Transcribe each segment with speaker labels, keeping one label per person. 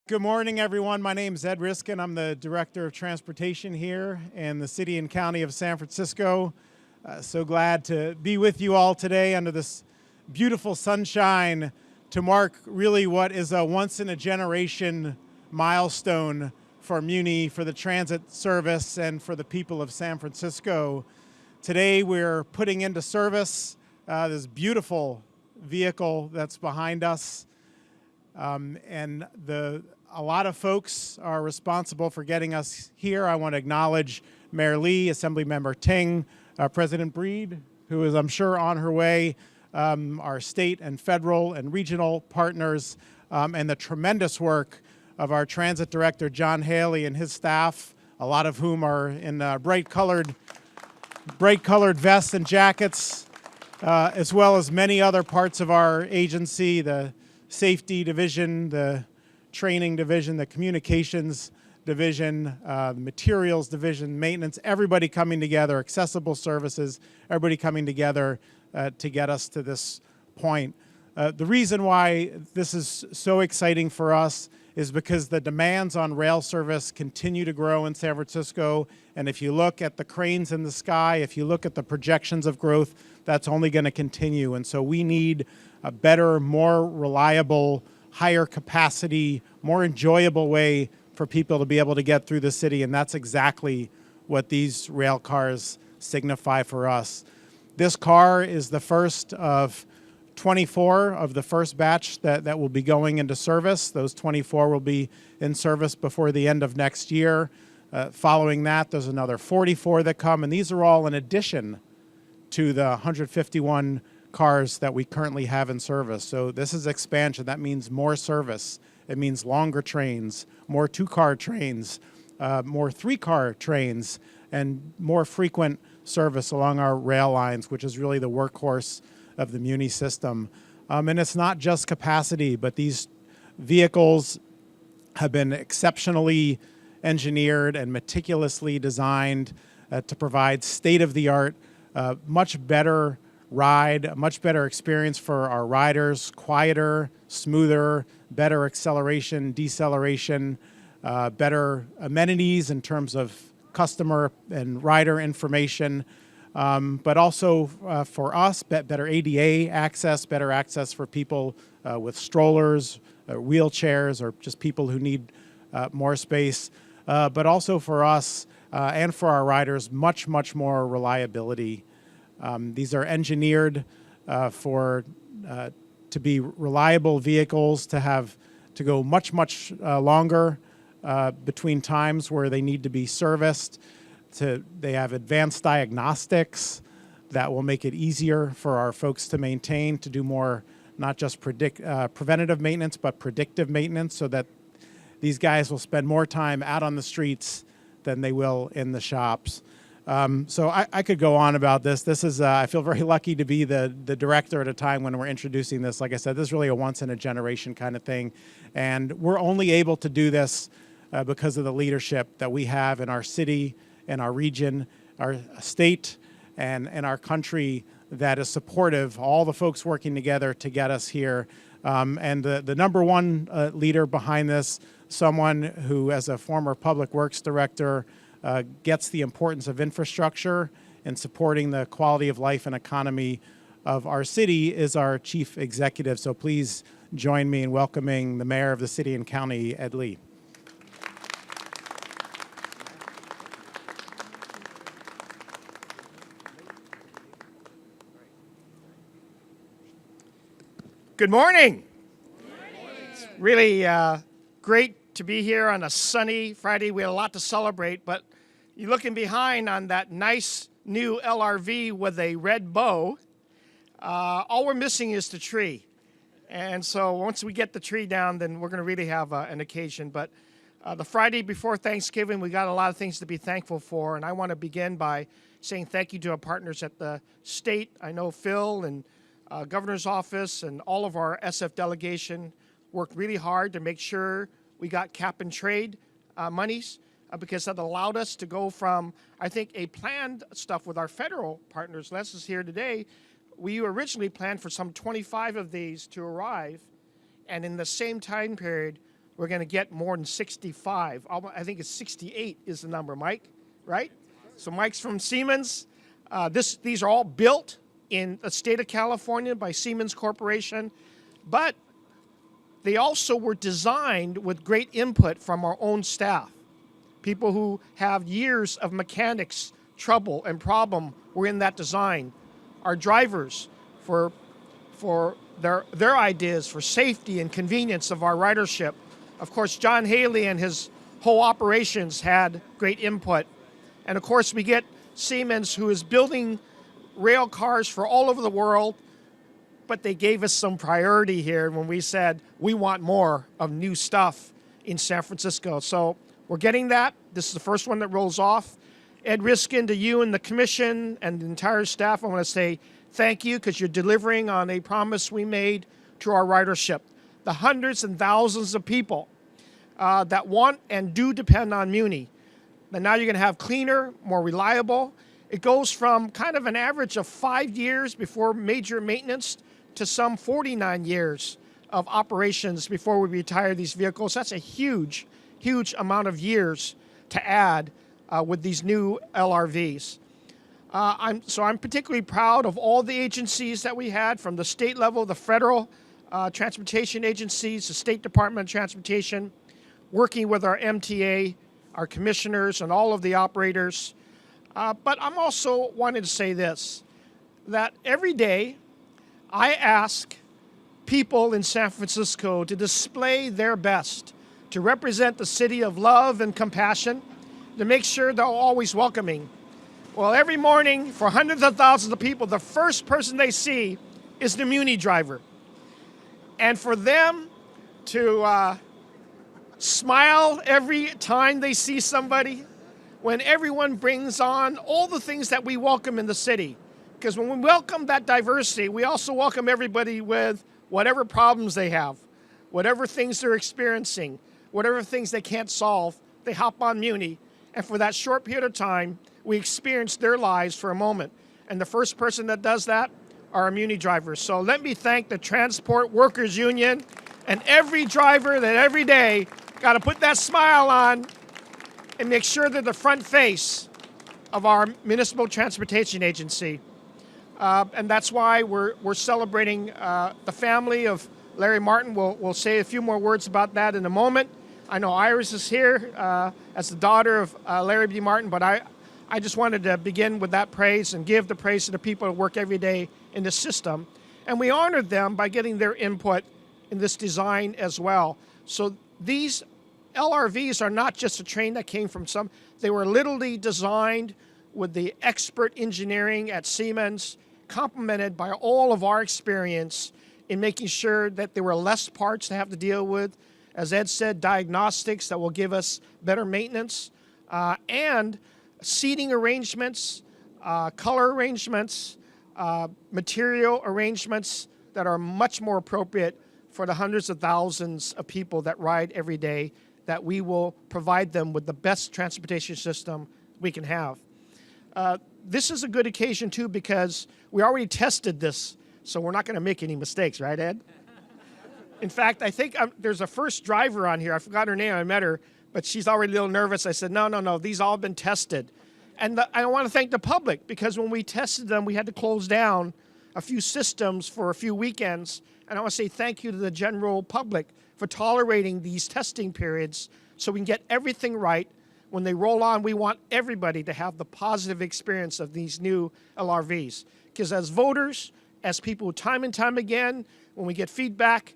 Speaker 1: Good morning, everyone. My name is Ed Reskin. I'm the Director of Transportation here in the City and County of San Francisco. So glad to be with you all today under this beautiful sunshine to mark really what is a once-in-a-generation milestone for Muni, for the transit service, and for the people of San Francisco. Today we're putting into service this beautiful vehicle that's behind us. A lot of folks are responsible for getting us here. I want to acknowledge Mayor Lee, Assemblymember Ting, President Breed, who is, I'm sure, on her way, our state and federal and regional partners, and the tremendous work of our transit director, John Haley, and his staff, a lot of whom are in bright-colored vests and jackets, as well as many other parts of our agency, the safety division, the training division, the communications division, the materials division, maintenance, everybody coming together, accessible services, everybody coming together to get us to this point. The reason why this is so exciting for us is because the demands on rail service continue to grow in San Francisco, and if you look at the cranes in the sky, if you look at the projections of growth, that's only going to continue. And so we need a better, more reliable, higher capacity, more enjoyable way for people to be able to get through the city, and that's exactly what these rail cars signify for us. This car is the first of 24 of the first batch that will be going into service. Those 24 will be in service before the end of next year. Following that, there's another 44 that come, and these are all in addition to the 151 cars that we currently have in service. So this is expansion. That means more service. It means longer trains, more two-car trains, more three-car trains, and more frequent service along our rail lines, which is really the workhorse of the Muni system. And it's not just capacity, but these vehicles have been exceptionally engineered and meticulously designed to provide state-of-the-art, much better ride, a much better experience for our riders, quieter, smoother, better acceleration, deceleration, better amenities in terms of customer and rider information, but also for us, better ADA access, better access for people with strollers, wheelchairs, or just people who need more space, but also for us and for our riders, much, much more reliability. These are engineered to be reliable vehicles, to go much, much longer between times where they need to be serviced. They have advanced diagnostics that will make it easier for our folks to maintain, to do more, not just preventative maintenance, but predictive maintenance, so that these guys will spend more time out on the streets than they will in the shops. So I could go on about this. This is, I feel very lucky to be the director at a time when we're introducing this. Like I said, this is really a once-in-a-generation kind of thing. And we're only able to do this because of the leadership that we have in our city, in our region, our state, and our country that is supportive, all the folks working together to get us here. And the number one leader behind this, someone who, as a former public works director, gets the importance of infrastructure and supporting the quality of life and economy of our city, is our chief executive. So please join me in welcoming the mayor of the city and county, Ed Lee.
Speaker 2: Good morning. It's really great to be here on a sunny Friday. We had a lot to celebrate, but you're looking behind on that nice new LRV with a red bow. All we're missing is the tree. And so once we get the tree down, then we're going to really have an occasion. But the Friday before Thanksgiving, we got a lot of things to be thankful for. And I want to begin by saying thank you to our partners at the state. I know Phil and governor's office and all of our SF delegation worked really hard to make sure we got cap and trade monies because that allowed us to go from, I think, a planned stuff with our federal partners. Les is here today. We originally planned for some 25 of these to arrive, and in the same time period, we're going to get more than 65. I think it's 68 is the number, Mike, right? So Mike's from Siemens. These are all built in the state of California by Siemens Corporation, but they also were designed with great input from our own staff. People who have years of mechanics trouble and problem were in that design. Our drivers for their ideas for safety and convenience of our ridership. Of course, John Haley and his whole operations had great input. And of course, we get Siemens, who is building rail cars for all over the world, but they gave us some priority here when we said we want more of new stuff in San Francisco. So we're getting that. This is the first one that rolls off. Ed Riskin, to you and the commission and the entire staff, I want to say thank you, because you're delivering on a promise we made to our ridership. The hundreds and thousands of people that want and do depend on Muni. And now you're going to have cleaner, more reliable. It goes from kind of an average of 5 years before major maintenance to some 49 years of operations before we retire these vehicles. That's a huge, huge amount of years to add with these new LRVs. I'm particularly proud of all the agencies that we had, from the state level, the federal transportation agencies, the State Department of Transportation, working with our MTA, our commissioners, and all of the operators. But I'm also wanting to say this, that every day I ask people in San Francisco to display their best, to represent the city of love and compassion, to make sure they're always welcoming. Well, every morning for hundreds of thousands of people, the first person they see is the Muni driver. And for them to smile every time they see somebody, when everyone brings on all the things that we welcome in the city. Because when we welcome that diversity, we also welcome everybody with whatever problems they have, whatever things they're experiencing, whatever things they can't solve, they hop on Muni. And for that short period of time, we experience their lives for a moment. And the first person that does that are our Muni drivers. So let me thank the Transport Workers Union and every driver that every day got to put that smile on and make sure they're the front face of our municipal transportation agency. And that's why we're celebrating the family of Larry Martin. We'll say a few more words about that in a moment. I know Iris is here as the daughter of Larry B. Martin, but I just wanted to begin with that praise and give the praise to the people that work every day in the system. And we honored them by getting their input in this design as well. So these LRVs are not just a train that came from they were literally designed with the expert engineering at Siemens, complemented by all of our experience in making sure that there were less parts to have to deal with. As Ed said, diagnostics that will give us better maintenance, and seating arrangements, color arrangements, material arrangements that are much more appropriate for the hundreds of thousands of people that ride every day, that we will provide them with the best transportation system we can have. This is a good occasion, too, because we already tested this, so we're not going to make any mistakes, right, Ed? In fact, I think there's a first driver on here. I forgot her name. I met her, but she's already a little nervous. I said, no, these all have been tested. And I want to thank the public, because when we tested them, we had to close down a few systems for a few weekends. And I want to say thank you to the general public for tolerating these testing periods so we can get everything right. When they roll on, we want everybody to have the positive experience of these new LRVs. Because as voters, as people time and time again, when we get feedback,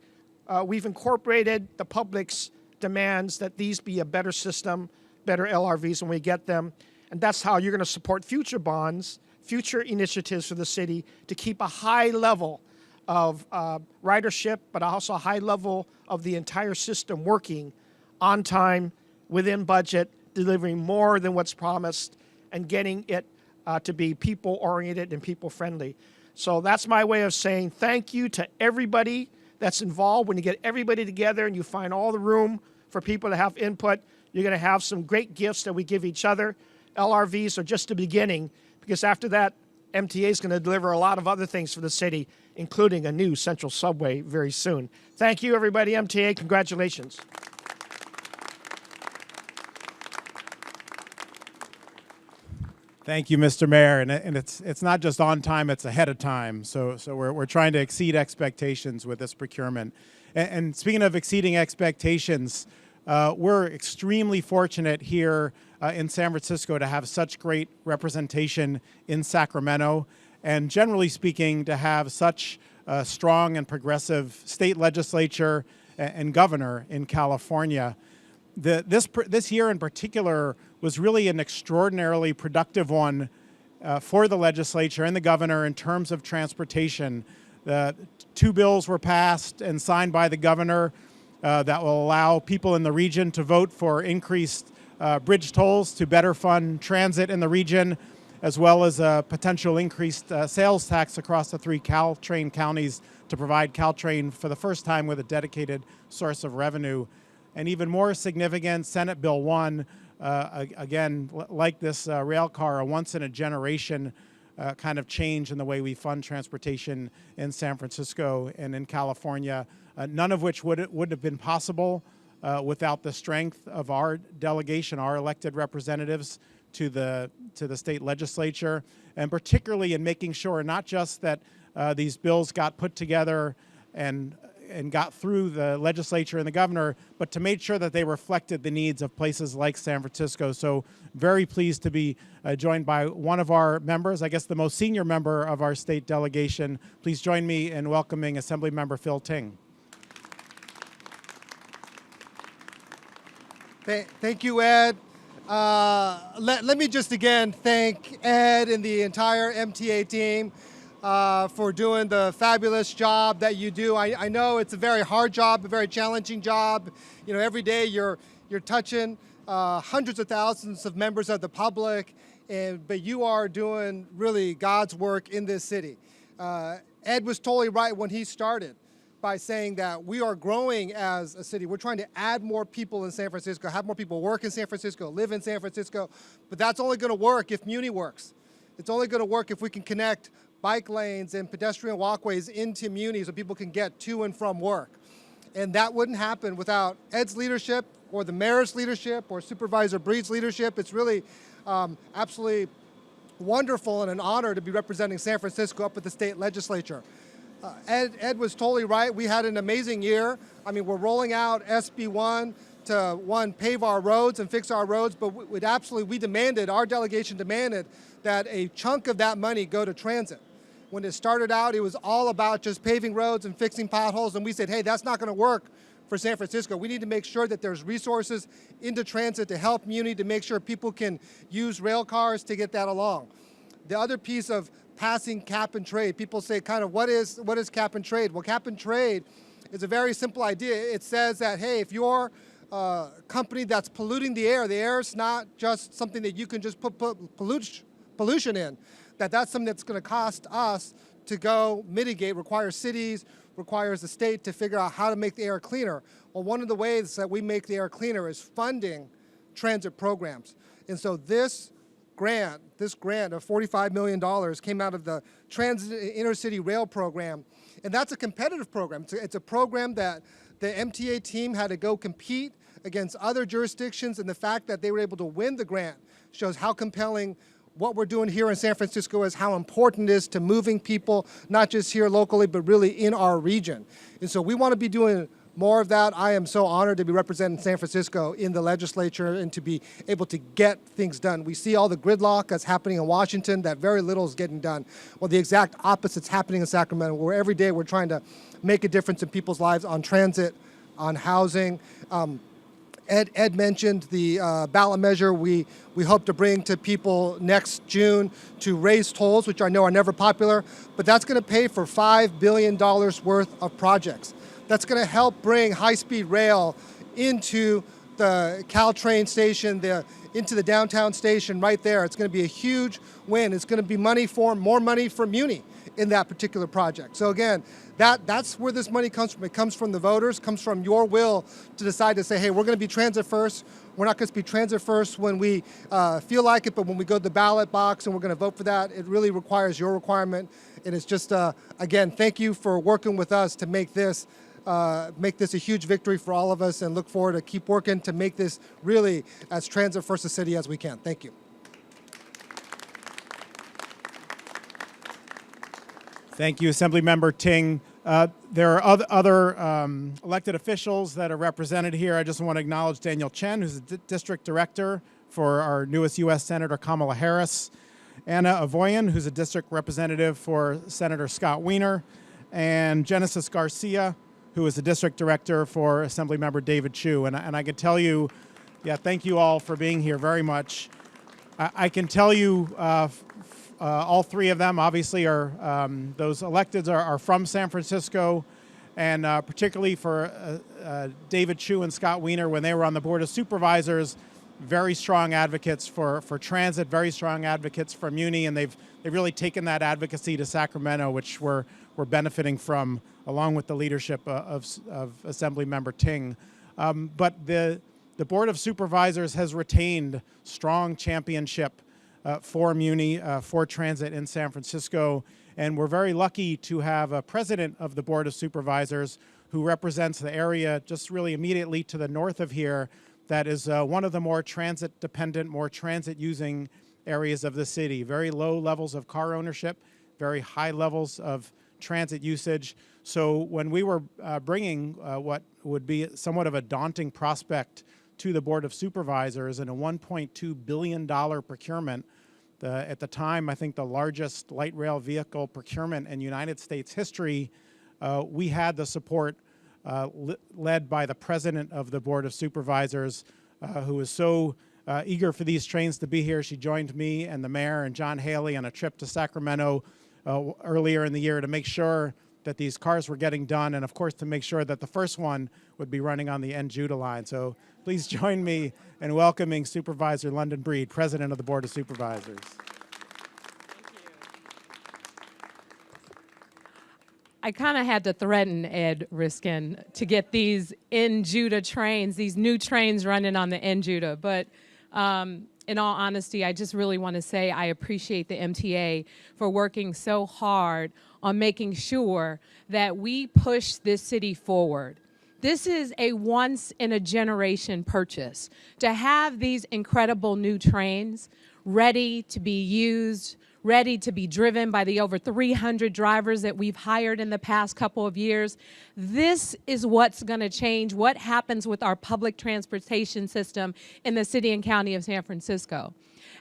Speaker 2: we've incorporated the public's demands that these be a better system, better LRVs when we get them. And that's how you're going to support future bonds, future initiatives for the city to keep a high level of ridership, but also a high level of the entire system working on time, within budget, delivering more than what's promised, and getting it to be people-oriented and people-friendly. So that's my way of saying thank you to everybody that's involved. When you get everybody together and you find all the room for people to have input, you're going to have some great gifts that we give each other. LRVs are just the beginning, because after that, MTA is going to deliver a lot of other things for the city, including a new central subway very soon. Thank you, everybody. MTA, congratulations.
Speaker 1: Thank you, Mr. Mayor. And it's not just on time; it's ahead of time. So we're trying to exceed expectations with this procurement. And speaking of exceeding expectations, we're extremely fortunate here in San Francisco to have such great representation in Sacramento, and generally speaking, to have such a strong and progressive state legislature and governor in California. This year in particular was really an extraordinarily productive one for the legislature and the governor in terms of transportation. Two bills were passed and signed by the governor that will allow people in the region to vote for increased bridge tolls to better fund transit in the region, as well as a potential increased sales tax across the 3 Caltrain counties to provide Caltrain for the first time with a dedicated source of revenue. And even more significant, Senate Bill 1, again, like this rail car, a once-in-a-generation kind of change in the way we fund transportation in San Francisco and in California, none of which would have been possible without the strength of our delegation, our elected representatives to the state legislature, and particularly in making sure not just that these bills got put together and got through the legislature and the governor, but to make sure that they reflected the needs of places like San Francisco. So very pleased to be joined by one of our members, I guess the most senior member of our state delegation. Please join me in welcoming Assemblymember Phil Ting.
Speaker 3: Thank you, Ed. Let me just again thank Ed and the entire MTA team for doing the fabulous job that you do. I know it's a very hard job, a very challenging job. You know, every day you're touching hundreds of thousands of members of the public, but you are doing really God's work in this city. Ed was totally right when he started by saying that we are growing as a city. We're trying to add more people in San Francisco, have more people work in San Francisco, live in San Francisco, but that's only going to work if Muni works. It's only going to work if we can connect bike lanes and pedestrian walkways into Muni so people can get to and from work. And that wouldn't happen without Ed's leadership or the mayor's leadership or Supervisor Breed's leadership. It's really absolutely wonderful and an honor to be representing San Francisco up at the state legislature. Ed was totally right. We had an amazing year. I mean, we're rolling out SB1 to, pave our roads and fix our roads, but our delegation demanded that a chunk of that money go to transit. When it started out, it was all about just paving roads and fixing potholes, and we said, hey, that's not going to work for San Francisco. We need to make sure that there's resources into transit to help Muni, to make sure people can use rail cars to get that along. The other piece of passing cap and trade, people say kind of what is cap and trade? Well, cap and trade is a very simple idea. It says that, hey, if you're a company that's polluting the air is not just something that you can just put pollution in, that's something that's going to cost us to go mitigate, requires cities, requires the state to figure out how to make the air cleaner. Well, one of the ways that we make the air cleaner is funding transit programs. And so this grant of $45 million came out of the Transit Intercity Rail Program, and that's a competitive program. It's a program that the MTA team had to go compete against other jurisdictions, and the fact that they were able to win the grant shows how compelling what we're doing here in San Francisco is, how important it is to moving people, not just here locally, but really in our region. And so we want to be doing more of that. I am so honored to be representing San Francisco in the legislature and to be able to get things done. We see all the gridlock that's happening in Washington, that very little is getting done. Well, the exact opposite's happening in Sacramento, where every day we're trying to make a difference in people's lives on transit, on housing. Ed mentioned the ballot measure we hope to bring to people next June to raise tolls, which I know are never popular, but that's going to pay for $5 billion worth of projects. That's going to help bring high-speed rail into the Caltrain station, into the downtown station right there. It's going to be a huge win. It's going to be more money for Muni in that particular project. So again, that's where this money comes from. It comes from the voters, comes from your will to decide to say, hey, we're going to be transit first. We're not going to be transit first when we feel like it, but when we go to the ballot box and we're going to vote for that, it really requires your requirement. And it's just, again, thank you for working with us to make this a huge victory for all of us, and look forward to keep working to make this really as transit first a city as we can. Thank you.
Speaker 1: Thank you, Assemblymember Ting. There are other elected officials that are represented here. I just want to acknowledge Daniel Chen, who's the District Director for our newest U.S. Senator Kamala Harris, Anna Avoyan, who's a District Representative for Senator Scott Wiener, and Genesis Garcia, who is the District Director for Assemblymember David Chu. And I can tell you, thank you all for being here very much. I can tell you all three of them obviously are, those electeds are from San Francisco, and particularly for David Chu and Scott Wiener, when they were on the Board of Supervisors, very strong advocates for transit, very strong advocates for Muni, and they've really taken that advocacy to Sacramento, which we're benefiting from, along with the leadership of Assemblymember Ting. But the Board of Supervisors has retained strong championship for Muni, for transit in San Francisco, and we're very lucky to have a president of the Board of Supervisors who represents the area just really immediately to the north of here that is one of the more transit-dependent, more transit-using areas of the city. Very low levels of car ownership, very high levels of transit usage. So when we were bringing what would be somewhat of a daunting prospect to the Board of Supervisors in a $1.2 billion procurement, at the time, I think the largest light rail vehicle procurement in United States history, we had the support led by the president of the Board of Supervisors, who was so eager for these trains to be here. She joined me and the mayor and John Haley on a trip to Sacramento earlier in the year to make sure that these cars were getting done, and of course to make sure that the first one would be running on the N-Judah line. So please join me in welcoming Supervisor London Breed, President of the Board of Supervisors.
Speaker 4: I kind of had to threaten Ed Reskin to get these N-Judah trains, these new trains running on the N-Judah. But in all honesty, I just really want to say I appreciate the MTA for working so hard on making sure that we push this city forward. This is a once-in-a-generation purchase. To have these incredible new trains ready to be used, ready to be driven by the over 300 drivers that we've hired in the past couple of years. This is what's going to change what happens with our public transportation system in the city and county of San Francisco.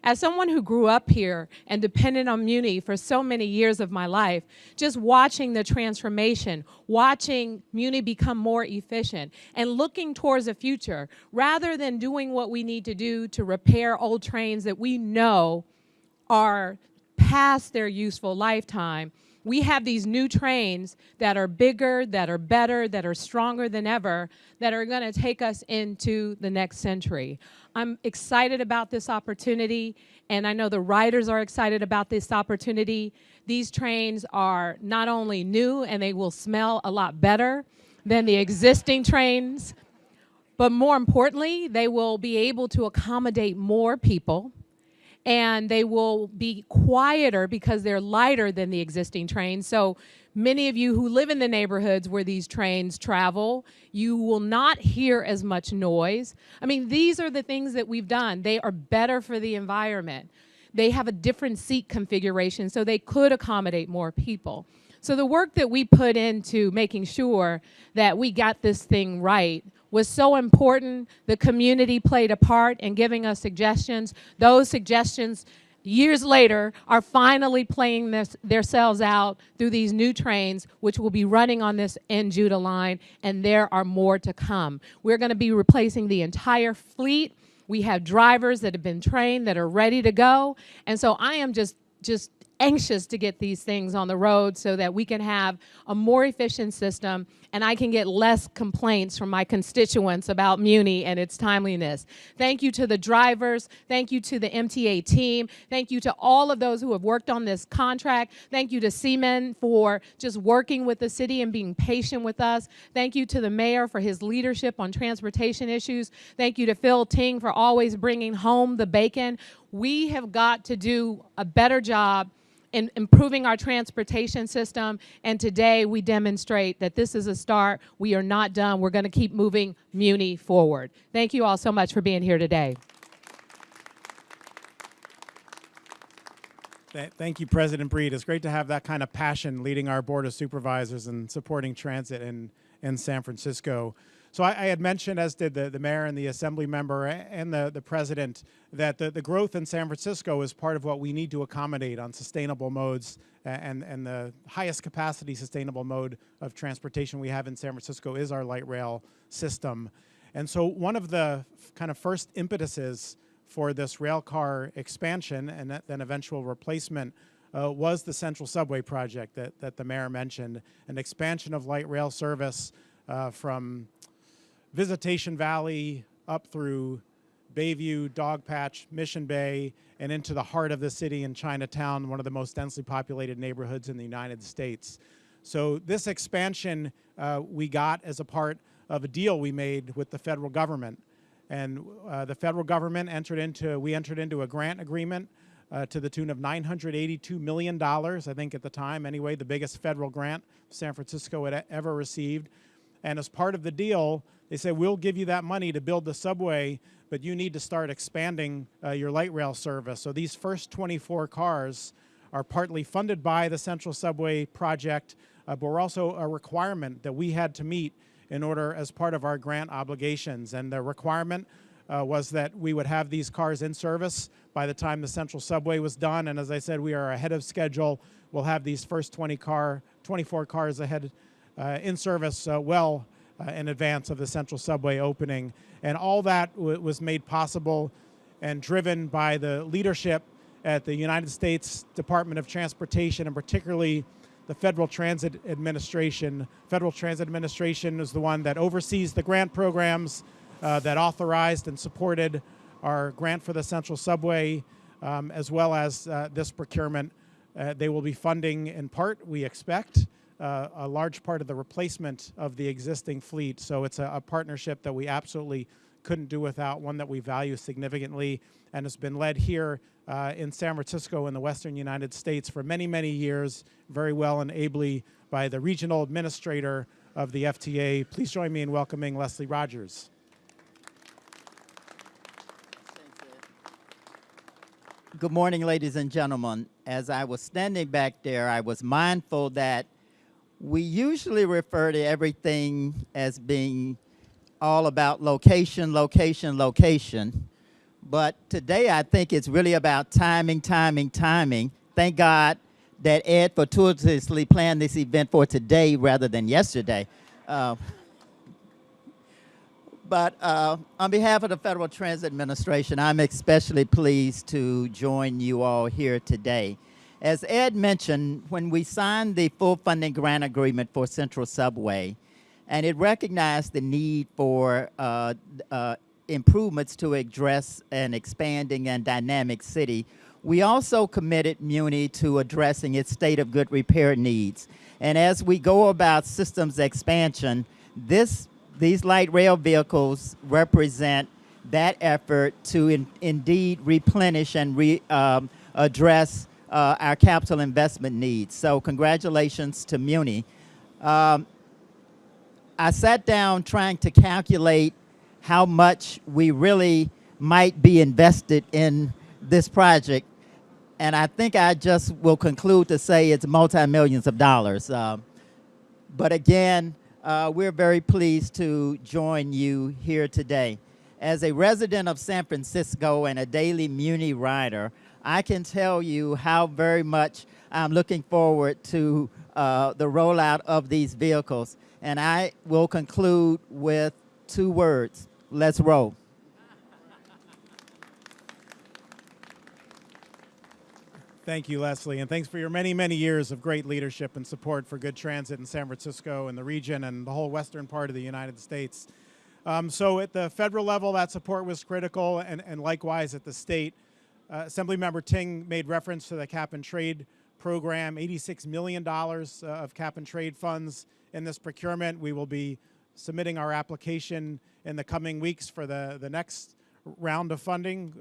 Speaker 4: As someone who grew up here and depended on Muni for so many years of my life, just watching the transformation, watching Muni become more efficient, and looking towards the future, rather than doing what we need to do to repair old trains that we know are past their useful lifetime, we have these new trains that are bigger, that are better, that are stronger than ever, that are going to take us into the next century. I'm excited about this opportunity, and I know the riders are excited about this opportunity. These trains are not only new, and they will smell a lot better than the existing trains, but more importantly, they will be able to accommodate more people, and they will be quieter because they're lighter than the existing trains. So many of you who live in the neighborhoods where these trains travel, you will not hear as much noise. I mean, these are the things that we've done. They are better for the environment. They have a different seat configuration, so they could accommodate more people. So the work that we put into making sure that we got this thing right was so important. The community played a part in giving us suggestions. Those suggestions, years later, are finally playing themselves out through these new trains, which will be running on this N-Judah line, and there are more to come. We're going to be replacing the entire fleet. We have drivers that have been trained that are ready to go, and so I am just anxious to get these things on the road so that we can have a more efficient system and I can get less complaints from my constituents about Muni and its timeliness. Thank you to the drivers. Thank you to the MTA team. Thank you to all of those who have worked on this contract. Thank you to Siemens for just working with the city and being patient with us. Thank you to the mayor for his leadership on transportation issues. Thank you to Phil Ting for always bringing home the bacon. We have got to do a better job in improving our transportation system, and today we demonstrate that this is a start. We are not done. We're going to keep moving Muni forward. Thank you all so much for being here today.
Speaker 1: Thank you, President Breed. It's great to have that kind of passion leading our Board of Supervisors and supporting transit in San Francisco. So I had mentioned, as did the mayor and the assembly member and the president, that the growth in San Francisco is part of what we need to accommodate on sustainable modes, and the highest capacity sustainable mode of transportation we have in San Francisco is our light rail system. And so one of the kind of first impetuses for this rail car expansion and then eventual replacement was the Central Subway project that the mayor mentioned, an expansion of light rail service from Visitation Valley up through Bayview, Dogpatch, Mission Bay, and into the heart of the city in Chinatown, one of the most densely populated neighborhoods in the United States. So this expansion we got as a part of a deal we made with the federal government. And the federal government entered into a grant agreement to the tune of $982 million, I think at the time anyway, the biggest federal grant San Francisco had ever received. And as part of the deal, they said, we'll give you that money to build the subway, but you need to start expanding your light rail service. So these first 24 cars are partly funded by the Central Subway project, but were also a requirement that we had to meet in order as part of our grant obligations. And the requirement was that we would have these cars in service by the time the Central Subway was done. And as I said, we are ahead of schedule. We'll have these first 24 cars ahead in service well in advance of the Central Subway opening. And all that was made possible and driven by the leadership at the United States Department of Transportation, and particularly the Federal Transit Administration. Federal Transit Administration is the one that oversees the grant programs that authorized and supported our grant for the Central Subway, as well as this procurement. They will be funding, in part, we expect, a large part of the replacement of the existing fleet. So it's a partnership that we absolutely couldn't do without, one that we value significantly, and has been led here in San Francisco in the Western United States for many, many years, very well and ably by the regional administrator of the FTA. Please join me in welcoming Leslie Rogers.
Speaker 5: Good morning, ladies and gentlemen. As I was standing back there, I was mindful that we usually refer to everything as being all about location, location, location. But today I think it's really about timing, timing, timing. Thank God that Ed fortuitously planned this event for today rather than yesterday. But on behalf of the Federal Transit Administration, I'm especially pleased to join you all here today. As Ed mentioned, when we signed the full funding grant agreement for Central Subway, and it recognized the need for improvements to address an expanding and dynamic city, we also committed Muni to addressing its state of good repair needs. And as we go about systems expansion, these light rail vehicles represent that effort to indeed replenish and address our capital investment needs. So congratulations to Muni. I sat down trying to calculate how much we really might be invested in this project, and I think I just will conclude to say it's multi-millions of dollars. But again, we're very pleased to join you here today. As a resident of San Francisco and a daily Muni rider, I can tell you how very much I'm looking forward to the rollout of these vehicles. And I will conclude with 2 words: let's roll.
Speaker 1: Thank you, Leslie, and thanks for your many, many years of great leadership and support for good transit in San Francisco and the region and the whole western part of the United States. So at the federal level, that support was critical, and likewise at the state. Assemblymember Ting made reference to the cap and trade program, $86 million of cap and trade funds in this procurement. We will be submitting our application in the coming weeks for the next round of funding,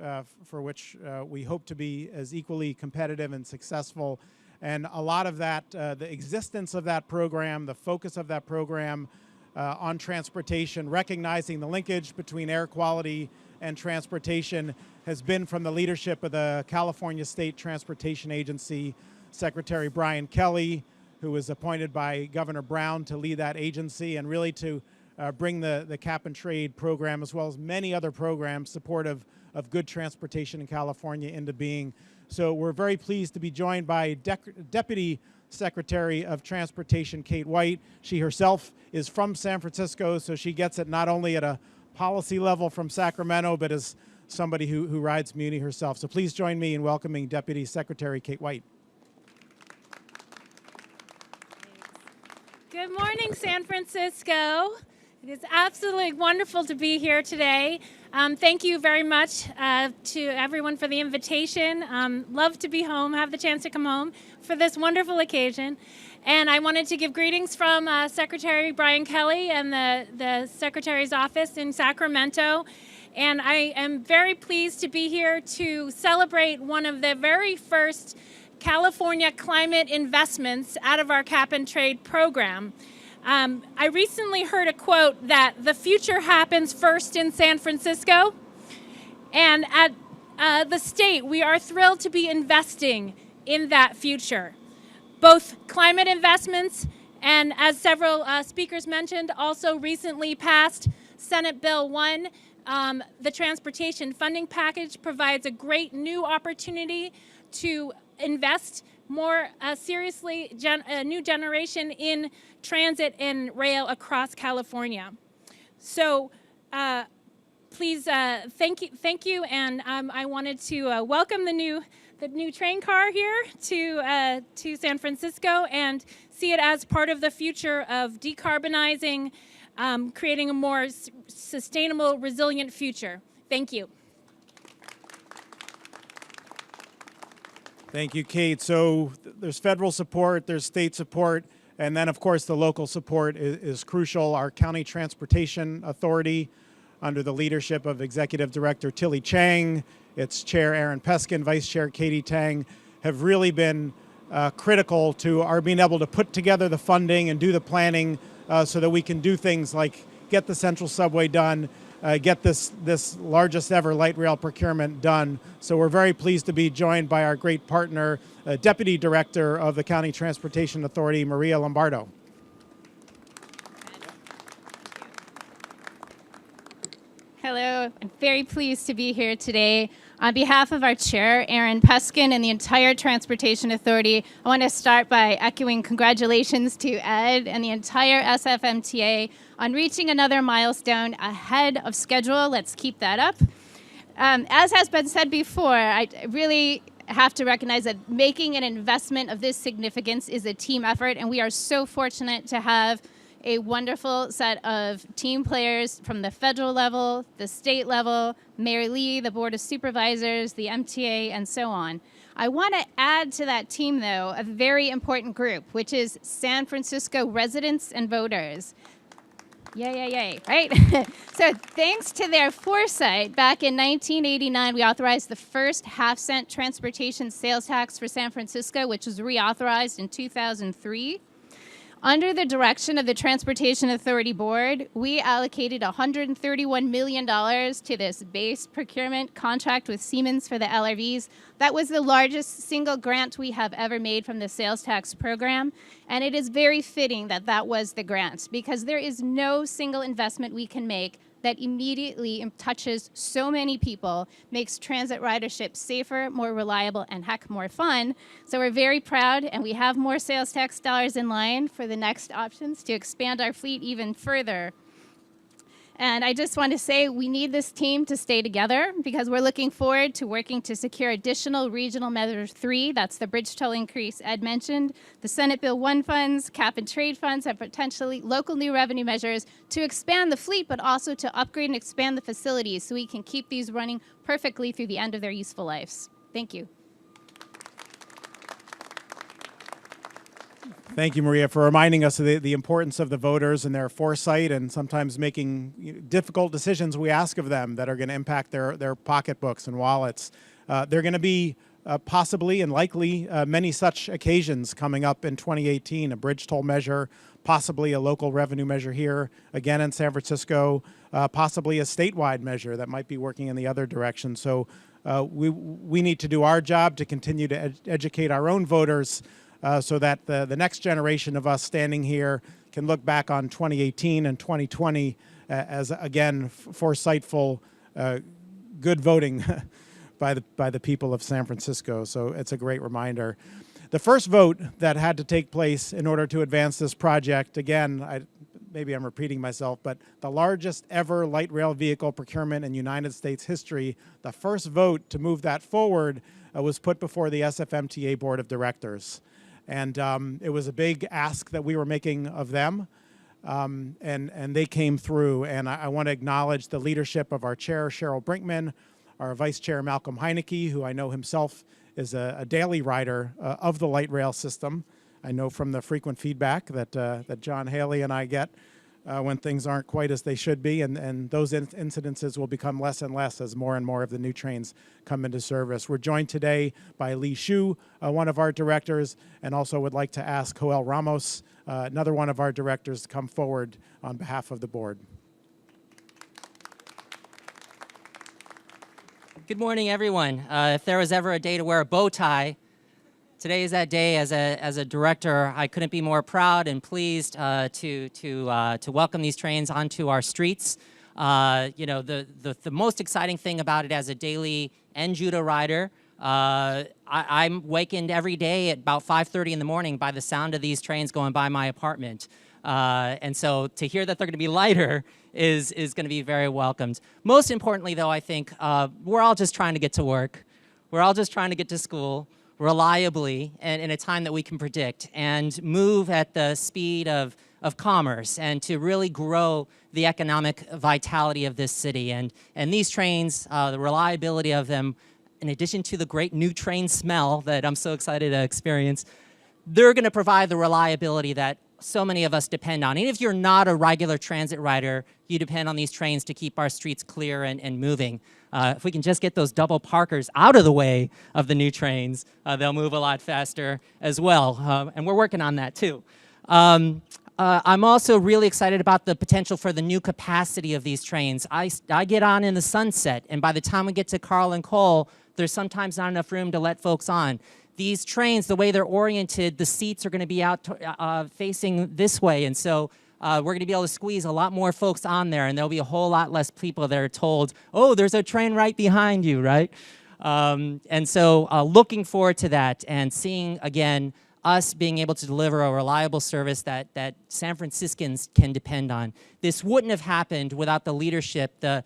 Speaker 1: for which we hope to be as equally competitive and successful. And a lot of that, the existence of that program, the focus of that program on transportation, recognizing the linkage between air quality and transportation has been from the leadership of the California State Transportation Agency, Secretary Brian Kelly, who was appointed by Governor Brown to lead that agency and really to bring the cap and trade program, as well as many other programs supportive of good transportation in California, into being. So we're very pleased to be joined by Deputy Secretary of Transportation Kate White. She herself is from San Francisco, so she gets it not only at a policy level from Sacramento, but as somebody who rides Muni herself. So please join me in welcoming Deputy Secretary Kate White.
Speaker 6: Good morning, San Francisco. It is absolutely wonderful to be here today. Thank you very much to everyone for the invitation. Love to be home, have the chance to come home for this wonderful occasion. And I wanted to give greetings from Secretary Brian Kelly and the Secretary's office in Sacramento. And I am very pleased to be here to celebrate one of the very first California climate investments out of our cap and trade program. I recently heard a quote that the future happens first in San Francisco. And at the state, we are thrilled to be investing in that future. Both climate investments and, as several speakers mentioned, also recently passed Senate Bill 1, the transportation funding package provides a great new opportunity to invest more seriously, a new generation in transit and rail across California. So please, thank you, and I wanted to welcome the new train car here to San Francisco and see it as part of the future of decarbonizing, creating a more sustainable, resilient future. Thank you.
Speaker 1: Thank you, Kate. So there's federal support, there's state support, and then, of course, the local support is crucial. Our County Transportation Authority, under the leadership of Executive Director Tilly Chang, its Chair Aaron Peskin, Vice Chair Katie Tang, have really been critical to our being able to put together the funding and do the planning so that we can do things like get the Central Subway done, get this largest ever light rail procurement done. So we're very pleased to be joined by our great partner, Deputy Director of the County Transportation Authority, Maria Lombardo.
Speaker 7: Hello, I'm very pleased to be here today. On behalf of our chair, Aaron Peskin, and the entire Transportation Authority, I want to start by echoing congratulations to Ed and the entire SFMTA on reaching another milestone ahead of schedule. Let's keep that up. As has been said before, I really have to recognize that making an investment of this significance is a team effort, and we are so fortunate to have a wonderful set of team players from the federal level, the state level, Mayor Lee, the Board of Supervisors, the MTA, and so on. I want to add to that team, though, a very important group, which is San Francisco residents and voters. Yay, right? So thanks to their foresight, back in 1989, we authorized the first half-cent transportation sales tax for San Francisco, which was reauthorized in 2003. Under the direction of the Transportation Authority Board, we allocated $131 million to this base procurement contract with Siemens for the LRVs. That was the largest single grant we have ever made from the sales tax program, and it is very fitting that that was the grant, because there is no single investment we can make that immediately touches so many people, makes transit ridership safer, more reliable, and heck, more fun. So we're very proud, and we have more sales tax dollars in line for the next options to expand our fleet even further. And I just want to say we need this team to stay together, because we're looking forward to working to secure additional regional measure 3, that's the bridge toll increase Ed mentioned, the Senate Bill 1 funds, cap and trade funds, and potentially local new revenue measures to expand the fleet, but also to upgrade and expand the facilities so we can keep these running perfectly through the end of their useful lives. Thank you.
Speaker 1: Thank you, Maria, for reminding us of the importance of the voters and their foresight, and sometimes making difficult decisions we ask of them that are going to impact their pocketbooks and wallets. There are going to be possibly and likely many such occasions coming up in 2018, a bridge toll measure, possibly a local revenue measure here, again in San Francisco. possibly a statewide measure that might be working in the other direction. So we need to do our job to continue to educate our own voters so that the next generation of us standing here can look back on 2018 and 2020 as, again, foresightful, good voting by the people of San Francisco. So it's a great reminder. The first vote that had to take place in order to advance this project, again, maybe I'm repeating myself, but the largest ever light rail vehicle procurement in United States history, the first vote to move that forward was put before the SFMTA Board of Directors. And it was a big ask that we were making of them, and they came through. And I want to acknowledge the leadership of our chair, Cheryl Brinkman, our vice chair, Malcolm Heineke, who I know himself is a daily rider of the light rail system. I know from the frequent feedback that John Haley and I get when things aren't quite as they should be, and those incidences will become less and less as more and more of the new trains come into service. We're joined today by Lee Shu, one of our directors, and also would like to ask Joel Ramos, another one of our directors, to come forward on behalf of the board.
Speaker 8: Good morning, everyone. If there was ever a day to wear a bow tie, today is that day. As a director, I couldn't be more proud and pleased to welcome these trains onto our streets. You know, the most exciting thing about it as a daily NJUDA rider, I'm wakened every day at about 5:30 in the morning by the sound of these trains going by my apartment. And so to hear that they're going to be lighter is going to be very welcomed. Most importantly, though, I think we're all just trying to get to work. We're all just trying to get to school reliably and in a time that we can predict and move at the speed of commerce and to really grow the economic vitality of this city. And these trains, the reliability of them, in addition to the great new train smell that I'm so excited to experience, they're going to provide the reliability that so many of us depend on. Even if you're not a regular transit rider, you depend on these trains to keep our streets clear and moving. If we can just get those double parkers out of the way of the new trains, they'll move a lot faster as well. And we're working on that too. I'm also really excited about the potential for the new capacity of these trains. I get on in the sunset, and by the time we get to Carl and Cole, there's sometimes not enough room to let folks on. These trains, the way they're oriented, the seats are going to be out facing this way, and so we're going to be able to squeeze a lot more folks on there, and there'll be a whole lot less people that are told, oh, there's a train right behind you, right? And so looking forward to that and seeing, again, us being able to deliver a reliable service that San Franciscans can depend on. This wouldn't have happened without the leadership, the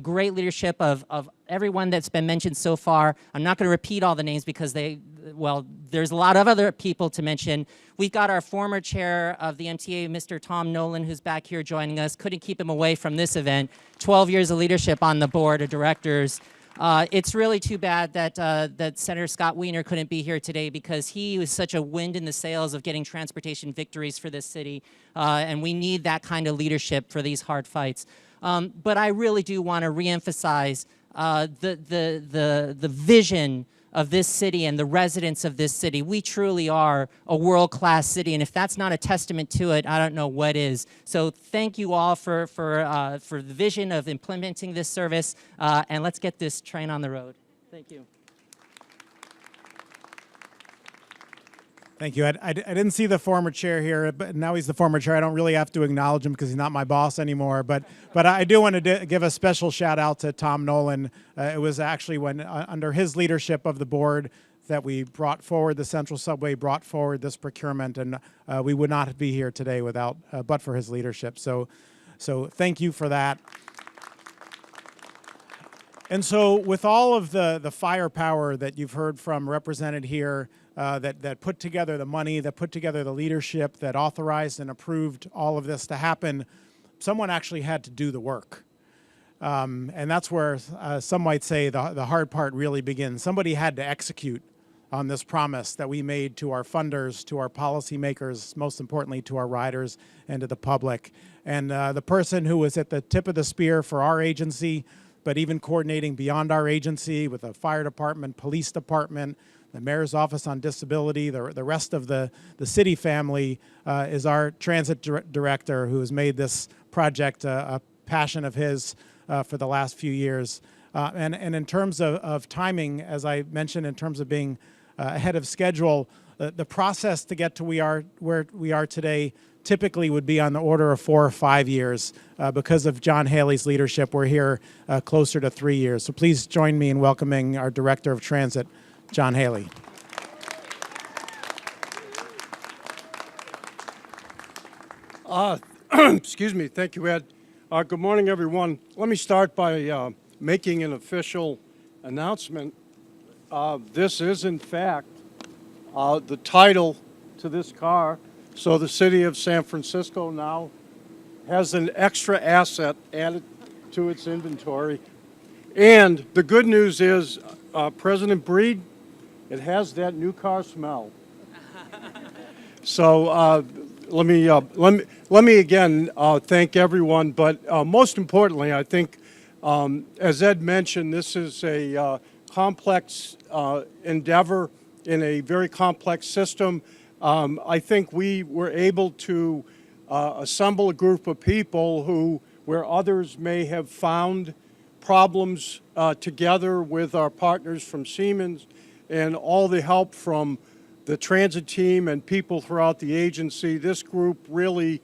Speaker 8: great leadership of everyone that's been mentioned so far. I'm not going to repeat all the names because there's a lot of other people to mention. We've got our former chair of the MTA, Mr. Tom Nolan, who's back here joining us. Couldn't keep him away from this event. 12 years of leadership on the board of directors. It's really too bad that Senator Scott Wiener couldn't be here today because he was such a wind in the sails of getting transportation victories for this city, and we need that kind of leadership for these hard fights. But I really do want to reemphasize the vision of this city and the residents of this city. We truly are a world-class city, and if that's not a testament to it, I don't know what is. So thank you all for the vision of implementing this service, and let's get this train on the road. Thank you.
Speaker 1: Thank you. I didn't see the former chair here, but now he's the former chair. I don't really have to acknowledge him because he's not my boss anymore. But I do want to give a special shout out to Tom Nolan. It was actually when under his leadership of the board that we brought forward, the Central Subway brought forward this procurement, and we would not be here today without but for his leadership. So thank you for that. And so with all of the firepower that you've heard from represented here, that put together the money, that put together the leadership, that authorized and approved all of this to happen, someone actually had to do the work. And that's where some might say the hard part really begins. Somebody had to execute on this promise that we made to our funders, to our policymakers, most importantly to our riders and to the public. And the person who was at the tip of the spear for our agency, but even coordinating beyond our agency with the fire department, police department, the Mayor's Office on Disability, the rest of the city family is our transit director who has made this project a passion of his for the last few years. And in terms of timing, as I mentioned, in terms of being ahead of schedule, the process to get to where we are today typically would be on the order of 4 or 5 years. Because of John Haley's leadership, we're here closer to 3 years. So please join me in welcoming our Director of Transit, John Haley.
Speaker 9: Excuse me. Thank you, Ed. Good morning, everyone. Let me start by making an official announcement. This is, in fact, the title to this car. So the city of San Francisco now has an extra asset added to its inventory. And the good news is, President Breed, it has that new car smell. So let me again thank everyone. But most importantly, I think, as Ed mentioned, this is a complex endeavor in a very complex system. I think we were able to assemble a group of people who, where others may have found problems together with our partners from Siemens and all the help from the transit team and people throughout the agency, this group really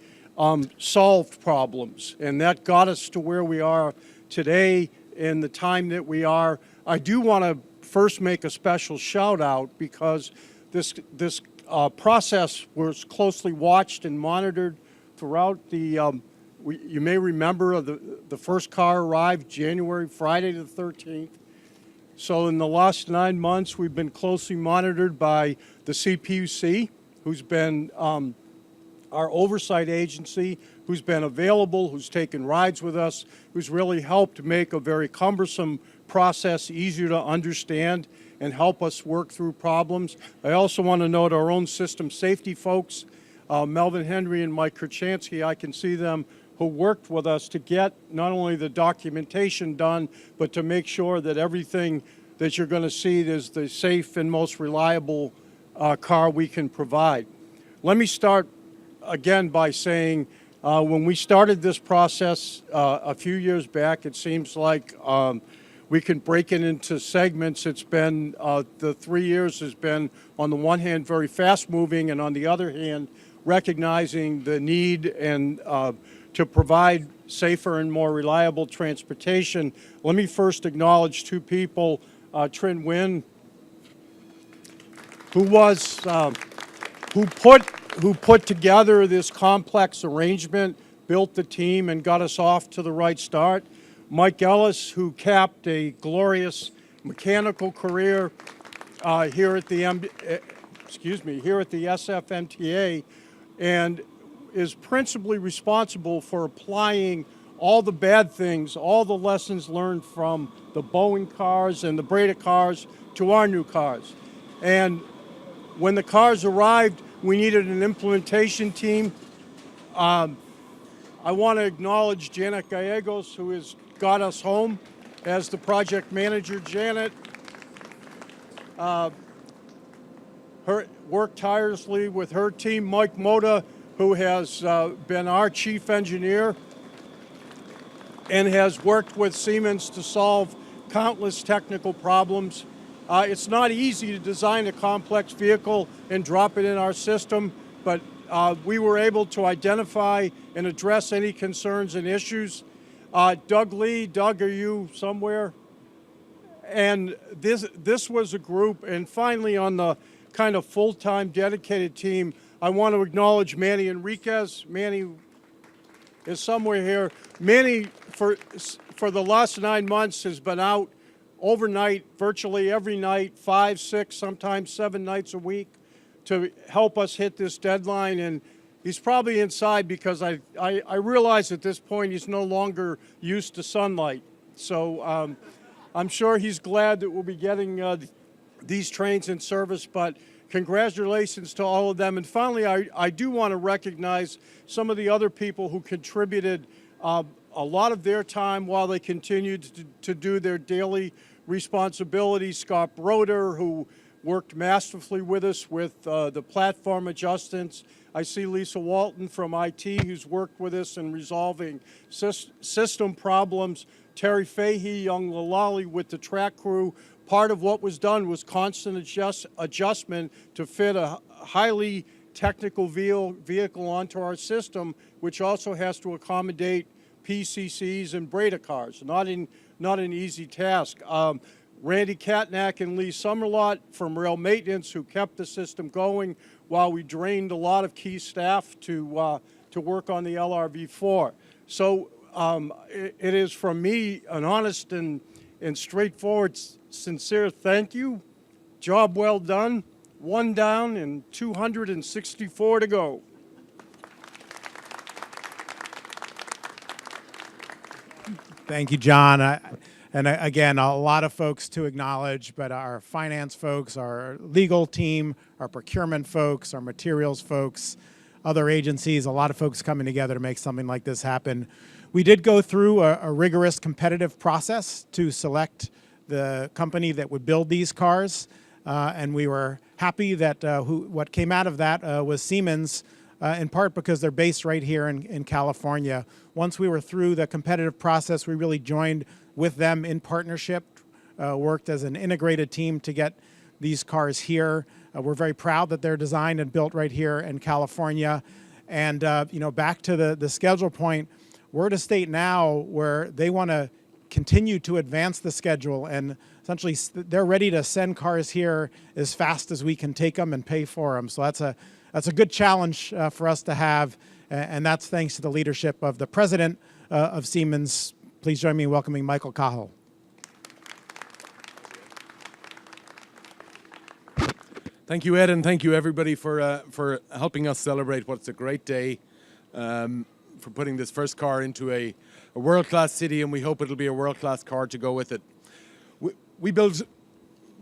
Speaker 9: solved problems, and that got us to where we are today in the time that we are. I do want to first make a special shout out because this process was closely watched and monitored throughout the, you may remember the first car arrived Friday the 13th. So in the last 9 months, we've been closely monitored by the CPUC, who's been our oversight agency, who's been available, who's taken rides with us, who's really helped make a very cumbersome process easier to understand and help us work through problems. I also want to note our own system safety folks, Melvin Henry and Mike Kerchansky. I can see them, who worked with us to get not only the documentation done, but to make sure that everything that you're going to see is the safe and most reliable car we can provide. Let me start again by saying when we started this process a few years back, it seems like we can break it into segments. It's been, the 3 years has been, on the one hand, very fast moving, and on the other hand, recognizing the need and to provide safer and more reliable transportation. Let me first acknowledge two people, Trin Nguyen, who put together this complex arrangement, built the team, and got us off to the right start. Mike Ellis, who capped a glorious mechanical career here at the SFMTA, and is principally responsible for applying all the bad things, all the lessons learned from the Boeing cars and the Breda cars to our new cars. And when the cars arrived, we needed an implementation team. I want to acknowledge Janet Gallegos, who has got us home as the project manager. Janet worked tirelessly with her team. Mike Moda, who has been our chief engineer and has worked with Siemens to solve countless technical problems. It's not easy to design a complex vehicle and drop it in our system, but we were able to identify and address any concerns and issues. Doug Lee, Doug, are you somewhere? And this was a group, and finally on the kind of full-time dedicated team, I want to acknowledge Manny Enriquez. Manny is somewhere here. Manny, for the last 9 months, has been out overnight, virtually every night, 5, 6, sometimes 7 nights a week to help us hit this deadline. And he's probably inside because I realize at this point he's no longer used to sunlight. So I'm sure he's glad that we'll be getting these trains in service, but congratulations to all of them. And finally, I do want to recognize some of the other people who contributed a lot of their time while they continued to do their daily responsibilities. Scott Broder, who worked masterfully with us with the platform adjustments. I see Lisa Walton from IT, who's worked with us in resolving system problems. Terry Fahey, Young Lalali with the track crew. Part of what was done was constant adjustment to fit a highly technical vehicle onto our system, which also has to accommodate PCCs and Breda cars. Not an easy task. Randy Katnack and Lee Summerlot from Rail Maintenance, who kept the system going while we drained a lot of key staff to work on the LRV4. So it is from me an honest and straightforward, sincere thank you. Job well done. 1 down and 264 to go.
Speaker 1: Thank you, John. And again, a lot of folks to acknowledge, but our finance folks, our legal team, our procurement folks, our materials folks, other agencies, a lot of folks coming together to make something like this happen. We did go through a rigorous competitive process to select the company that would build these cars, and we were happy that what came out of that was Siemens, in part because they're based right here in California. Once we were through the competitive process, we really joined with them in partnership, worked as an integrated team to get these cars here. We're very proud that they're designed and built right here in California. And back to the schedule point, we're at a state now where they want to continue to advance the schedule, and essentially they're ready to send cars here as fast as we can take them and pay for them. So that's a good challenge for us to have, and that's thanks to the leadership of the president of Siemens. Please join me in welcoming Michael Cahill.
Speaker 10: Thank you, Ed, and thank you, everybody, for helping us celebrate what's a great day, for putting this first car into a world-class city, and we hope it'll be a world-class car to go with it. We build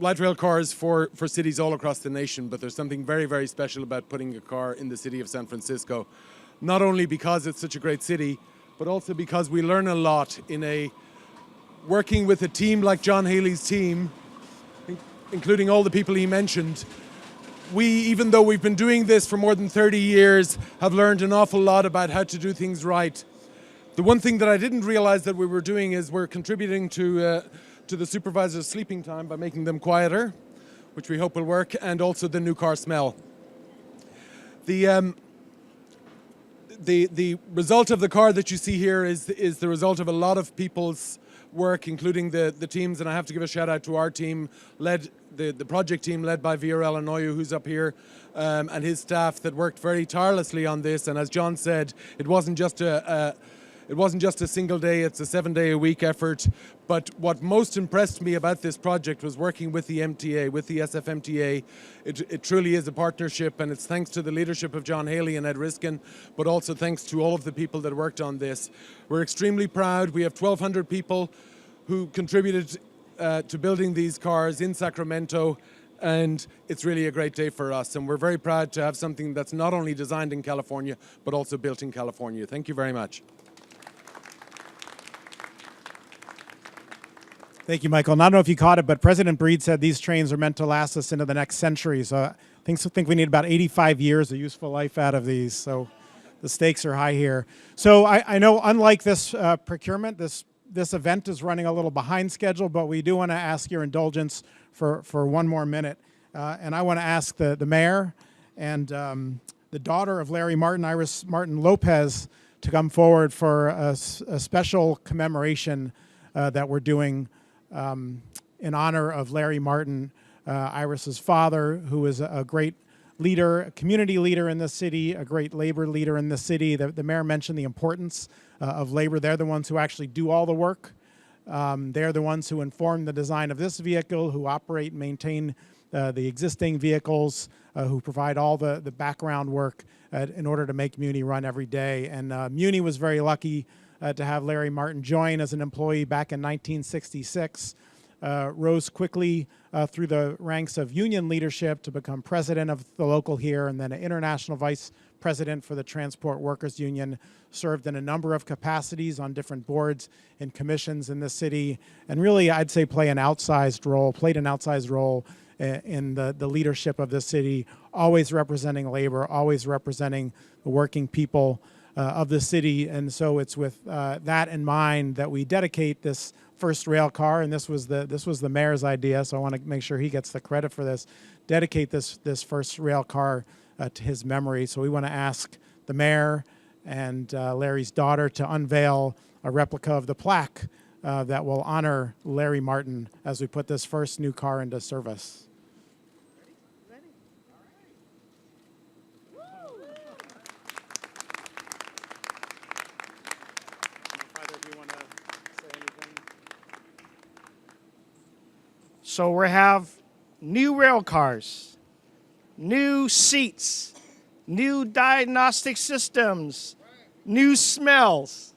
Speaker 10: light rail cars for cities all across the nation, but there's something very, very special about putting a car in the city of San Francisco, not only because it's such a great city, but also because we learn a lot in working with a team like John Haley's team, including all the people he mentioned. We, even though we've been doing this for more than 30 years, have learned an awful lot about how to do things right. The one thing that I didn't realize that we were doing is we're contributing to the supervisor's sleeping time by making them quieter, which we hope will work, and also the new car smell. The result of the car that you see here is the result of a lot of people's work, including the teams, and I have to give a shout out to our team, the project team led by VRL Anoyu, who's up here, and his staff that worked very tirelessly on this. And as John said, it wasn't just a single day, it's a 7-day-a-week effort. But what most impressed me about this project was working with the MTA, with the SFMTA. It truly is a partnership, and it's thanks to the leadership of John Haley and Ed Reskin, but also thanks to all of the people that worked on this. We're extremely proud. We have 1,200 people who contributed to building these cars in Sacramento, and it's really a great day for us. And we're very proud to have something that's not only designed in California, but also built in California. Thank you very much.
Speaker 1: Thank you, Michael. And I don't know if you caught it, but President Breed said these trains are meant to last us into the next century. So I think we need about 85 years of useful life out of these. So the stakes are high here. So I know, unlike this procurement, this event is running a little behind schedule, but we do want to ask your indulgence for one more minute. And I want to ask the mayor and the daughter of Larry Martin, Iris Martin Lopez, to come forward for a special commemoration that we're doing in honor of Larry Martin, Iris's father, who is a great leader, a community leader in the city, a great labor leader in the city. The mayor mentioned the importance of labor. They're the ones who actually do all the work. They're the ones who inform the design of this vehicle, who operate and maintain the existing vehicles, who provide all the background work in order to make Muni run every day. And Muni was very lucky to have Larry Martin join as an employee back in 1966, rose quickly through the ranks of union leadership to become president of the local here, and then an international vice president for the Transport Workers Union, served in a number of capacities on different boards and commissions in the city, and really, I'd say, played an outsized role in the leadership of this city, always representing labor, always representing the working people of the city. And so it's with that in mind that we dedicate this first rail car, and this was the mayor's idea, so I want to make sure he gets the credit for this. Dedicate this first rail car to his memory. So we want to ask the mayor and Larry's daughter to unveil a replica of the plaque that will honor Larry Martin as we put this first new car into service.
Speaker 2: So we have new rail cars, new seats, new diagnostic systems, new smells.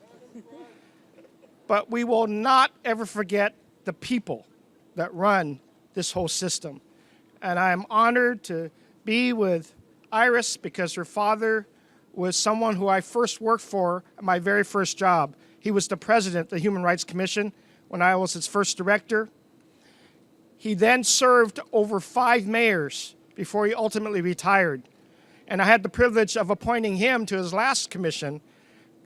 Speaker 2: But we will not ever forget the people that run this whole system. And I'm honored to be with Iris because her father was someone who I first worked for at my very first job. He was the president of the Human Rights Commission when I was its first director. He then served over 5 mayors before he ultimately retired. And I had the privilege of appointing him to his last commission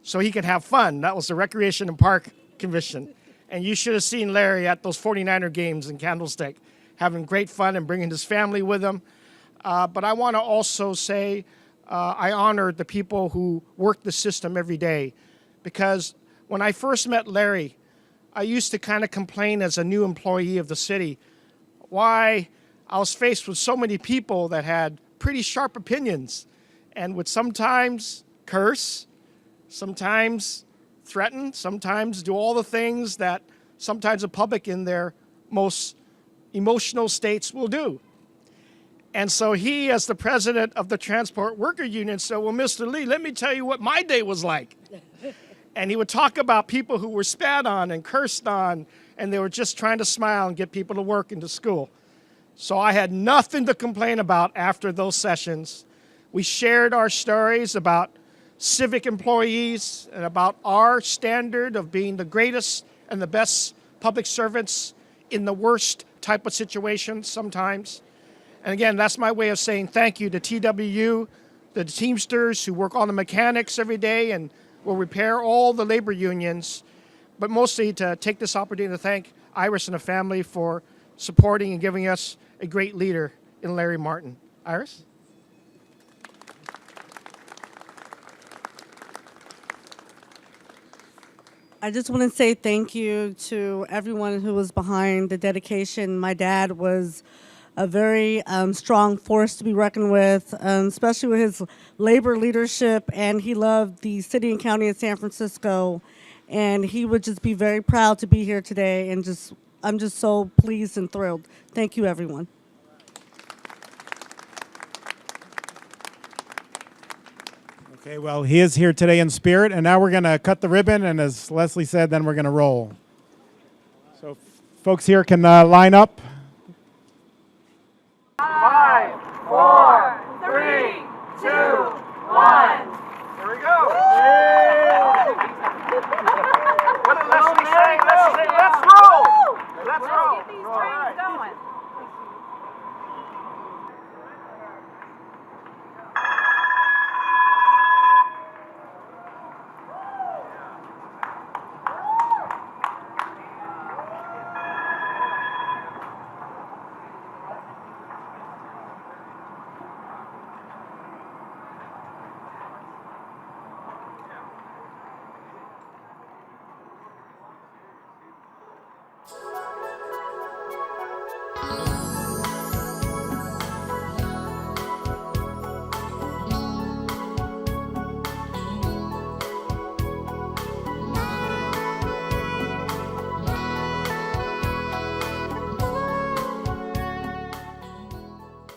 Speaker 2: so he could have fun. That was the Recreation and Park Commission. And you should have seen Larry at those 49er games in Candlestick, having great fun and bringing his family with him. But I want to also say I honor the people who work the system every day. Because when I first met Larry, I used to kind of complain as a new employee of the city why I was faced with so many people that had pretty sharp opinions and would sometimes curse, sometimes threaten, sometimes do all the things that sometimes the public in their most emotional states will do. And so he, as the president of the Transport Worker Union, said, well, Mr. Lee, let me tell you what my day was like. And he would talk about people who were spat on and cursed on, and they were just trying to smile and get people to work and to school. So I had nothing to complain about after those sessions. We shared our stories about civic employees and about our standard of being the greatest and the best public servants in the worst type of situations sometimes. And again, that's my way of saying thank you to TWU, the Teamsters who work on the mechanics every day and will repair all the labor unions, but mostly to take this opportunity to thank Iris and the family for supporting and giving us a great leader in Larry Martin. Iris?
Speaker 11: I just want to say thank you to everyone who was behind the dedication. My dad was a very strong force to be reckoned with, especially with his labor leadership, and he loved the city and county of San Francisco, and he would just be very proud to be here today, and I'm just so pleased and thrilled. Thank you, everyone.
Speaker 1: Okay, well, he is here today in spirit, and now we're going to cut the ribbon, and as Leslie said, then we're going to roll. So folks here can line up.